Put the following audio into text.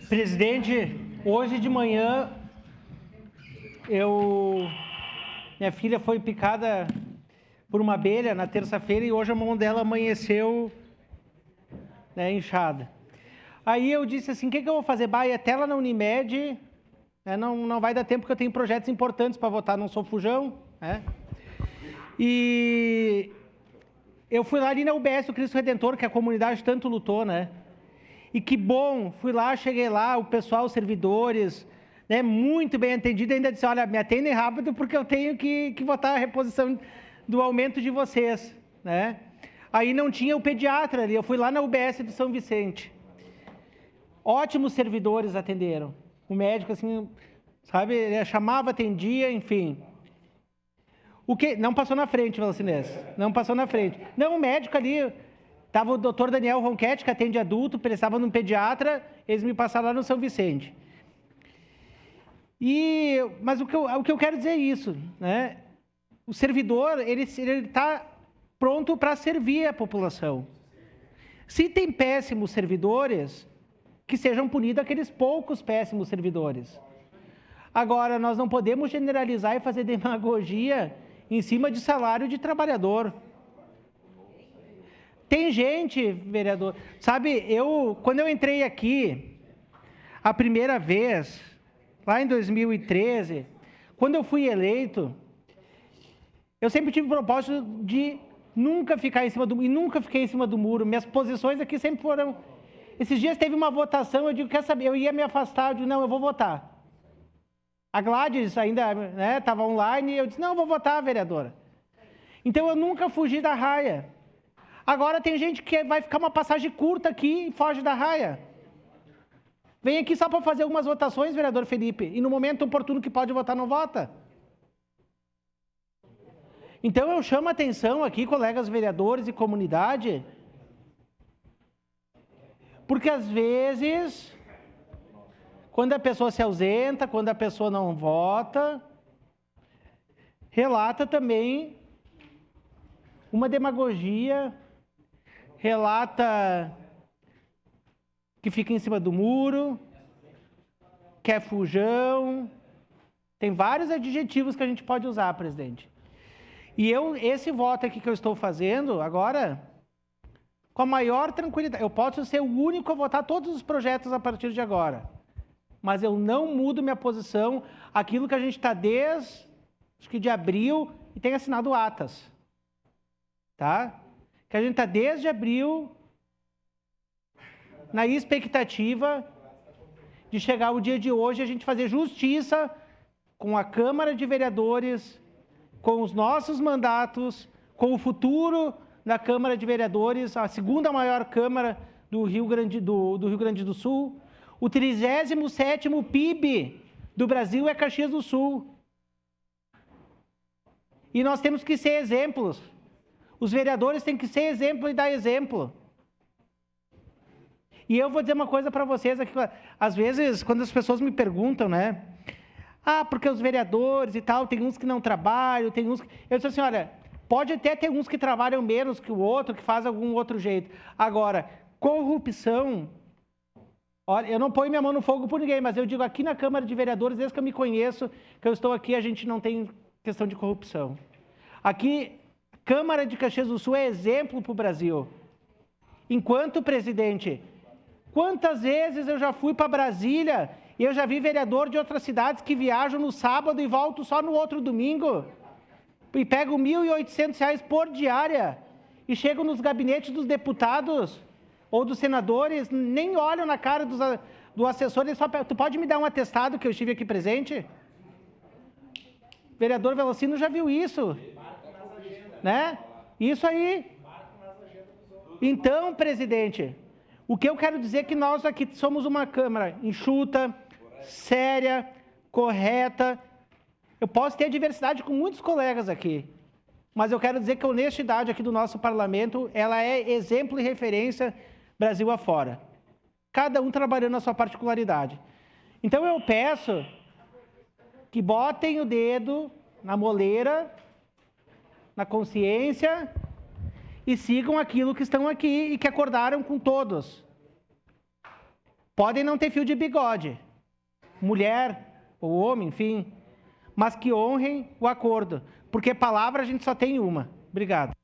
Presidente, hoje de manhã minha filha foi picada por uma abelha na terça-feira e hoje a mão dela amanheceu, né, inchada. Aí eu disse assim, o que eu vou fazer? Bah, até lá na Unimed, né, não vai dar tempo porque eu tenho projetos importantes para votar, não sou fujão, né? E eu fui lá ali na UBS do Cristo Redentor, que a comunidade tanto lutou, né? E que bom, fui lá, cheguei lá, o pessoal, os servidores, né, muito bem atendido, ainda disse, olha, me atendem rápido porque eu tenho que votar a reposição do aumento de vocês, né? Aí não tinha o pediatra ali, eu fui lá na UBS do São Vicente. Ótimos servidores atenderam. O médico, assim, sabe, ele chamava, atendia, enfim. O que? Não passou na frente, Valacinês. Não passou na frente. Não, o médico ali... Estava o doutor Daniel Ronquete, que atende adulto, precisava de um pediatra, eles me passaram lá no São Vicente. Mas o que eu quero dizer é isso, né? O servidor, ele está pronto para servir a população. Se tem péssimos servidores, que sejam punidos aqueles poucos péssimos servidores. Agora, nós não podemos generalizar e fazer demagogia em cima de salário de trabalhador. Tem gente, vereador, sabe, quando eu entrei aqui, a primeira vez, lá em 2013, quando eu fui eleito, eu sempre tive o propósito de nunca ficar em cima do muro, e nunca fiquei em cima do muro, minhas posições aqui sempre foram... Esses dias teve uma votação, eu digo, quer saber, eu ia me afastar, eu digo, não, eu vou votar. A Gladys ainda, né, estava online, eu disse, não, eu vou votar, vereadora. Então eu nunca fugi da raia. Agora tem gente que vai ficar uma passagem curta aqui e foge da raia. Vem aqui só para fazer algumas votações, vereador Felipe, e no momento oportuno que pode votar, não vota. Então eu chamo a atenção aqui, colegas vereadores e comunidade, porque às vezes, quando a pessoa se ausenta, quando a pessoa não vota, relata também uma demagogia, relata que fica em cima do muro, que é fujão, tem vários adjetivos que a gente pode usar, presidente. E esse voto aqui que eu estou fazendo agora, com a maior tranquilidade, eu posso ser o único a votar todos os projetos a partir de agora, mas eu não mudo minha posição, aquilo que a gente está desde, acho que de abril, e tem assinado atas, tá? Que a gente está desde abril na expectativa de chegar o dia de hoje e a gente fazer justiça com a Câmara de Vereadores, com os nossos mandatos, com o futuro da Câmara de Vereadores, a segunda maior Câmara do Rio Grande do Sul. O 37º PIB do Brasil é Caxias do Sul. E nós temos que ser exemplos. Os vereadores têm que ser exemplo e dar exemplo. E eu vou dizer uma coisa para vocês aqui, às vezes, quando as pessoas me perguntam, né? Ah, porque os vereadores e tal, tem uns que não trabalham, tem uns que... Eu disse assim, olha, pode até ter uns que trabalham menos que o outro, que faz algum outro jeito. Agora, corrupção... Olha, eu não ponho minha mão no fogo por ninguém, mas eu digo aqui na Câmara de Vereadores, desde que eu me conheço, que eu estou aqui, a gente não tem questão de corrupção. Aqui... Câmara de Caxias do Sul é exemplo para o Brasil. Enquanto presidente, quantas vezes eu já fui para Brasília e eu já vi vereador de outras cidades que viajam no sábado e voltam só no outro domingo e pegam R$ 1.800 por diária e chegam nos gabinetes dos deputados ou dos senadores, nem olham na cara do assessor, eles só tu pode me dar um atestado que eu estive aqui presente? Vereador Velocino já viu isso. Né? Isso aí. Então, presidente, o que eu quero dizer é que nós aqui somos uma Câmara enxuta, séria, correta. Eu posso ter diversidade com muitos colegas aqui, mas eu quero dizer que a honestidade aqui do nosso parlamento, ela é exemplo e referência Brasil afora. Cada um trabalhando na sua particularidade. Então eu peço que botem o dedo na moleira, na consciência e sigam aquilo que estão aqui e que acordaram com todos. Podem não ter fio de bigode, mulher ou homem, enfim, mas que honrem o acordo, porque palavra a gente só tem uma. Obrigado.